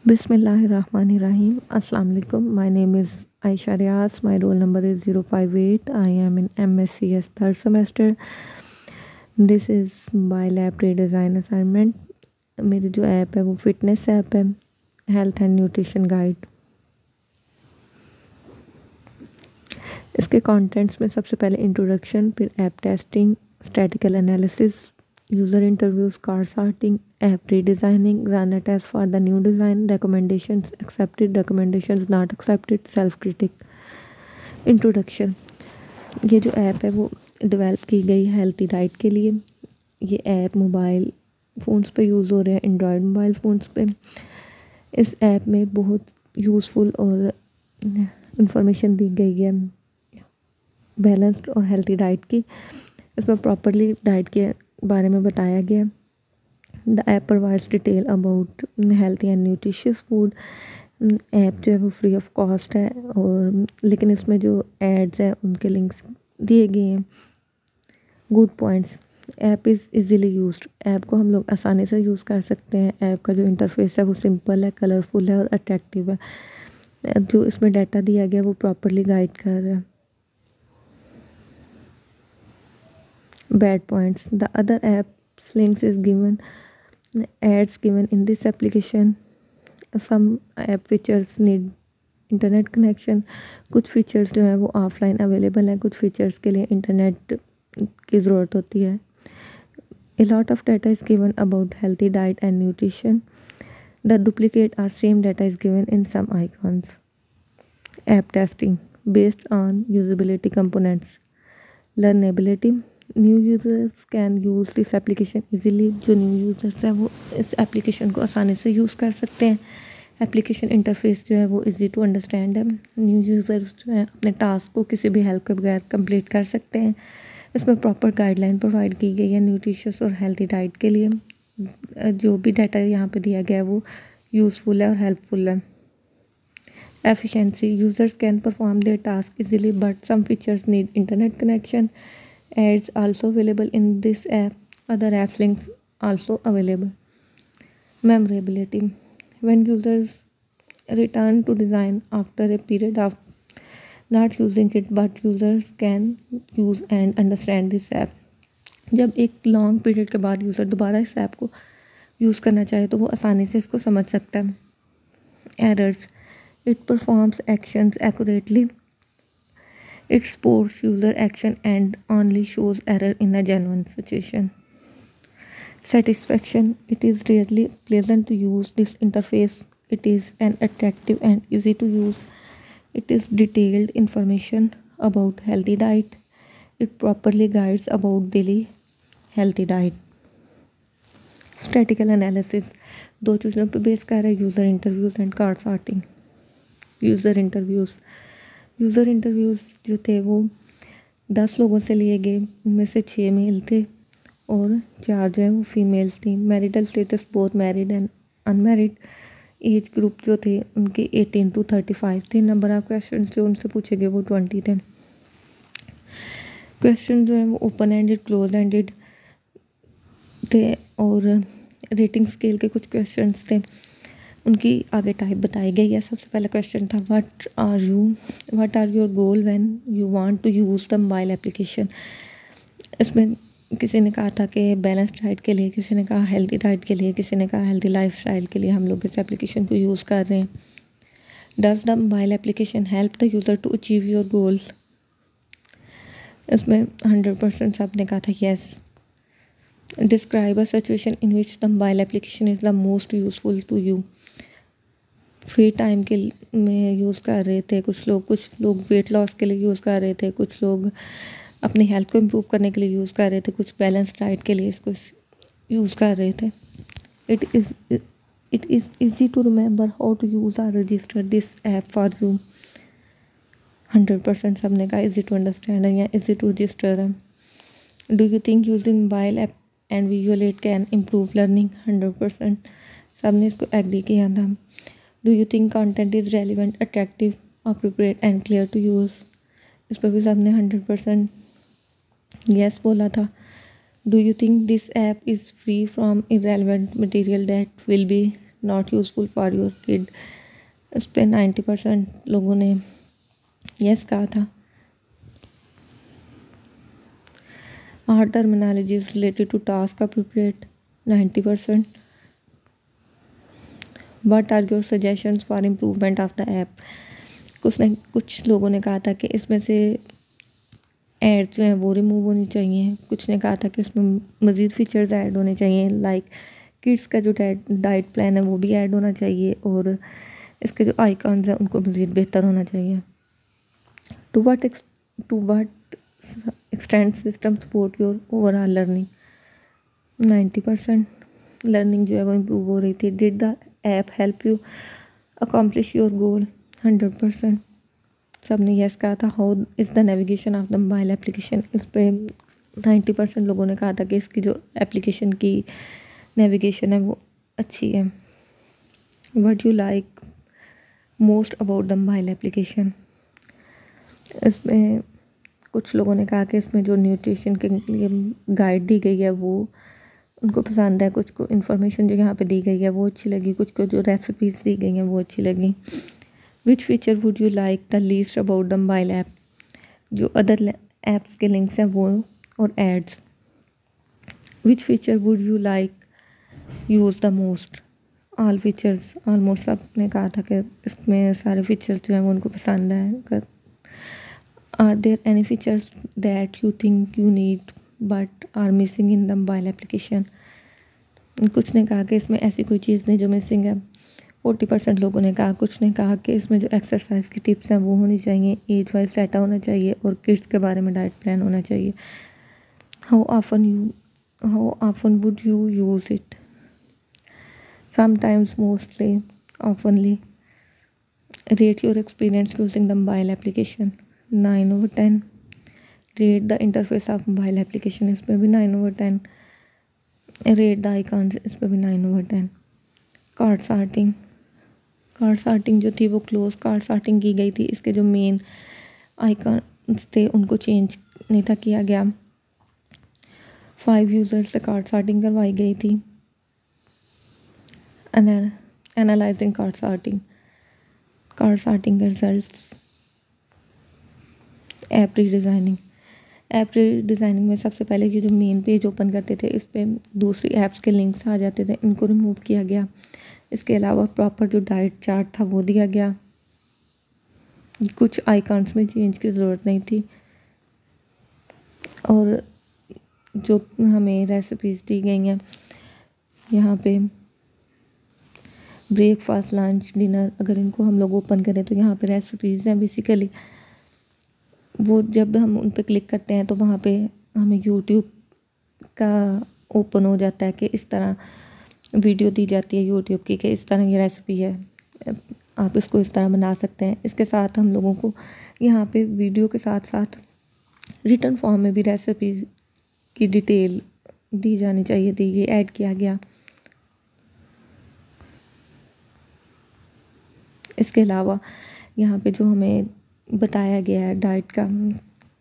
Bismillahirrahmanirrahim. Assalamu alaikum. My name is Aisha Riaz. My roll number is 058. I am in MSCS third semester. This is by lab redesign assignment. मेरी जो app है वो fitness app है, health and nutrition guide. इसके contents में सबसे पहले introduction, फिर app testing, statical analysis, user interviews, card sorting, app redesigning, run a test for the new design, recommendations accepted, recommendations not accepted, self critic. Introduction, ये जो app है वो develop की गई है हेल्थी डाइट के लिए। ये ऐप मोबाइल फ़ोन्स पे यूज़ हो रहे हैं, एंड्रॉयड मोबाइल फ़ोन्स पे। इस ऐप में बहुत यूज़फुल और इंफॉर्मेशन दी गई है बैलेंस्ड और हेल्थी डाइट की। इसमें प्रॉपरली डाइट के बारे में बताया गया। The app provides detail about healthy and nutritious food. App जो है वो फ्री ऑफ कॉस्ट है, और लेकिन इसमें जो एड्स हैं उनके लिंक्स दिए गए हैं। Good points, app is easily used. App को हम लोग आसानी से यूज़ कर सकते हैं। ऐप का जो इंटरफेस है वो सिंपल है, कलरफुल है और अट्रैक्टिव है। जो इसमें डाटा दिया गया वो प्रॉपरली गाइड कर रहा है। Bad points, the other app's links is given, ads given in this application. Some app features need internet connection. कुछ फीचर्स जो हैं वो ऑफलाइन अवेलेबल हैं, कुछ फीचर्स के लिए इंटरनेट की ज़रूरत होती है। A lot of data is given about healthy diet and nutrition. The duplicate or same data is given in some icons. App testing based on usability components. Learnability, new users can use this application easily. जो new users हैं वो इस application को आसानी से use कर सकते हैं। एप्लीकेशन इंटरफेस जो है वो इजी टू अंडरस्टैंड है। न्यू यूज़र्स जो है अपने टास्क को किसी भी हेल्प के बगैर कंप्लीट कर सकते हैं। इसमें प्रॉपर गाइडलाइन प्रोवाइड की गई है न्यूट्रिशियस और हेल्थी डाइट के लिए। जो भी डाटा यहाँ पे दिया गया है वो यूज़फुल है और हेल्पफुल है। Efficiency, users can perform their task easily but some features need internet connection. Ads also available in this app. Other apps links also available. Memorability, when users return to design after a period of not using it, but users can use and understand this app. जब एक long period के बाद user दोबारा इस app को use करना चाहे तो वो आसानी से इसको समझ सकता है। Errors, it performs actions accurately, it supports user action and only shows error in a genuine situation. Satisfaction, it is really pleasant to use this interface. It is an attractive and easy to use. It is detailed information about healthy diet. It properly guides about daily healthy diet. Statistical analysis, दो चीज़ों पर base कर रहा है, user interviews and card sorting. User interviews जो थे वो 10 लोगों से लिए गए, उनमें से 6 मेल थे और 4 जो है वो फीमेल्स थी। Marital status both married and unmarried. Age group जो थे उनके 18 to 35 थे। नंबर ऑफ क्वेश्चन जो उनसे पूछे गए वो 20 थे। क्वेश्चन जो है वो ओपन एंडेड, क्लोज एंडेड थे, और रेटिंग स्केल के कुछ क्वेश्चंस थे। उनकी आगे टाइप बताई गई है। सबसे पहला क्वेश्चन था what are your goal when you want to use the mobile application. इसमें किसी ने कहा था कि बैलेंस्ड डाइट के लिए, किसी ने कहा हेल्दी डाइट के लिए, किसी ने कहा हेल्दी लाइफस्टाइल के लिए हम लोग इस एप्लीकेशन को यूज़ कर रहे हैं। Does the mobile application help the user to achieve your goals. इसमें 100% सब ने कहा था yes. Describe a situation in which the mobile application is the most useful to you. Free time के में यूज़ कर रहे थे कुछ लोग वेट लॉस के लिए यूज़ कर रहे थे, कुछ लोग अपनी हेल्थ को इम्प्रूव करने के लिए यूज़ कर रहे थे, कुछ बैलेंस डाइट के लिए इसको यूज़ कर रहे थे। It is easy to remember how to use or register this app for you. 100% सब ने कहा ईजी टू अंडरस्टैंड है या ईजी टू रजिस्टर है। Do you think using mobile app and visual aid can improve learning. 100% सब ने इसको agree किया था। Do you think content is relevant, attractive, appropriate and clear to use. इस पर भी सब ने 100% येस बोला था। Do you think this app is free from irrelevant material that will be not useful for your kid, इस पर 90% लोगों ने यस कहा था। Are terminology is related to task appropriate, 90%। What are your suggestions for improvement of the app, कुछ लोगों ने कहा था कि इसमें से ऐड जो हैं वो रिमूव होनी चाहिए, कुछ ने कहा था कि इसमें मज़ीद फीचर्स ऐड होने चाहिए, लाइक किड्स का जो डाइट प्लान है वो भी ऐड होना चाहिए, और इसके जो आइकॉन्स हैं उनको मज़ीद बेहतर होना चाहिए। To what extent system support your overall learning, 90% learning जो है वो इम्प्रूव हो रही थी। Did the app help you accomplish your goal, 100% सब ने यस कहा था। How is the navigation of the mobile application, इस पर 90% लोगों ने कहा था कि इसकी जो एप्लीकेशन की नेविगेशन है वो अच्छी है। What you like most about the mobile application, इसमें कुछ लोगों ने कहा कि इसमें जो न्यूट्रिशन के लिए गाइड दी गई है वो उनको पसंद है, कुछ को इन्फॉर्मेशन जो यहाँ पे दी गई है वो अच्छी लगी, कुछ को जो रेसिपीज़ दी गई हैं वो अच्छी लगी। Which feature would you like the least about the mobile app, जो अदर ऐप्स के लिंक्स हैं वो और ads. Which feature would you like use the most, all features, almost सब ने कहा था कि इसमें सारे फीचर्स जो हैं वो उनको पसंद है। Are there any features that you think you need but are missing in the mobile application, कुछ ने कहा कि इसमें ऐसी कोई चीज़ नहीं जो मिसिंग है, 40% लोगों ने कहा। कुछ ने कहा कि इसमें जो एक्सरसाइज की टिप्स हैं वो होनी चाहिए, एज वाइज डाटा होना चाहिए, और किड्स के बारे में डाइट प्लान होना चाहिए। How often would you use it, sometimes, mostly, ऑफनली। Rate your experience using the mobile application, 9/10। Rate the interface of mobile application, इस पर भी 9/10। रेट द आइकॉन्स, इस पर भी 9/10। कार्ड सॉर्टिंग जो थी वो क्लोज कार्ड सॉर्टिंग की गई थी, इसके जो मेन आइकॉन्स थे उनको चेंज नहीं था किया गया। 5 यूज़र्स से कार्ड सॉर्टिंग करवाई गई थी। एनालाइजिंग कार्ड सॉर्टिंग के रिजल्ट्स। ऐप रीडिज़ाइनिंग में सबसे पहले ये जो मेन पेज ओपन करते थे इस पर दूसरी ऐप्स के लिंक्स आ जाते थे, इनको रिमूव किया गया। इसके अलावा प्रॉपर जो डाइट चार्ट था वो दिया गया। कुछ आइकॉन्स में चेंज की ज़रूरत नहीं थी, और जो हमें रेसिपीज़ दी गई हैं यहाँ पे ब्रेकफास्ट, लंच, डिनर, अगर इनको हम लोग ओपन करें तो यहाँ पे रेसिपीज़ हैं बेसिकली। वो जब हम उन पर क्लिक करते हैं तो वहाँ पे हमें यूट्यूब का ओपन हो जाता है कि इस तरह वीडियो दी जाती है यूट्यूब की कि इस तरह ये रेसिपी है, आप इसको इस तरह बना सकते हैं। इसके साथ हम लोगों को यहाँ पे वीडियो के साथ साथ रिटर्न फॉर्म में भी रेसिपी की डिटेल दी जानी चाहिए थी, ये ऐड किया गया। इसके अलावा यहाँ पे जो हमें बताया गया है डाइट का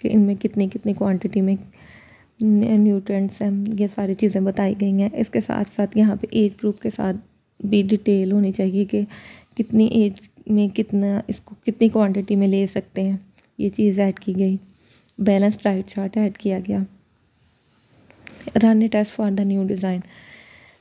कि इनमें कितनी कितनी क्वांटिटी में न्यूट्रिएंट्स हैं, ये सारी चीज़ें बताई गई हैं। इसके साथ साथ यहाँ पे एज ग्रुप के साथ भी डिटेल होनी चाहिए कि कितनी एज में कितना इसको कितनी क्वांटिटी में ले सकते हैं, ये चीज़ ऐड की गई। बैलेंस डाइट चार्ट ऐड किया गया। Run a test for the new design,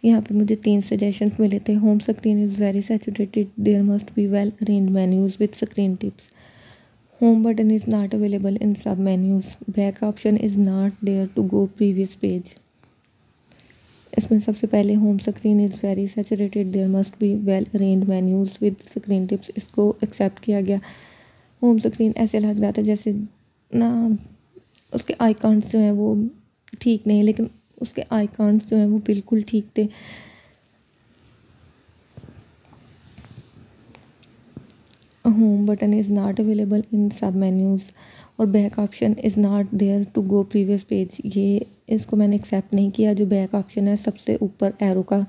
यहाँ पे मुझे 3 सजेशंस मिले थे। Home screen is very saturated, there must be well arranged menus with screen tips. Home button is not available in sub-menus. Back option is not there to go previous page. इसमें सबसे पहले home screen is very saturated, there must be well arranged menus with screen tips, इसको accept किया गया। Home screen ऐसे लग रहा था जैसे ना उसके आइकॉन्स जो हैं वो ठीक नहीं, लेकिन उसके आइकॉन्स जो हैं वो बिल्कुल ठीक थे। Home button is not available in sub menus और back option is not there to go previous page, ये इसको मैंने एक्सेप्ट नहीं किया। जो बैक ऑप्शन है सबसे ऊपर एरो का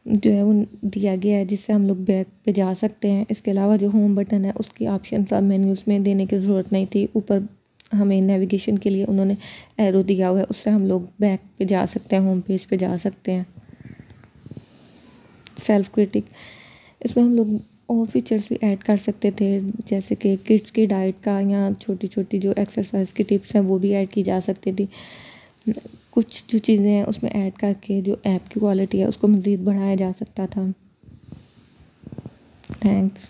जो है वो दिया गया है जिससे हम लोग बैक पे जा सकते हैं। इसके अलावा जो होम बटन है उसकी ऑप्शन सब मेन्यूज़ में देने की ज़रूरत नहीं थी। ऊपर हमें नेविगेशन के लिए उन्होंने एरो दिया हुआ है, उससे हम लोग बैक पे जा सकते हैं, होम पेज पे जा सकते हैं। सेल्फ क्रिटिक, इसमें हम लोग और फीचर्स भी ऐड कर सकते थे, जैसे कि किड्स की डाइट का या छोटी छोटी जो एक्सरसाइज की टिप्स हैं वो भी ऐड की जा सकती थी। कुछ जो चीज़ें हैं उसमें ऐड करके जो ऐप की क्वालिटी है उसको मज़ीद बढ़ाया जा सकता था। थैंक्स।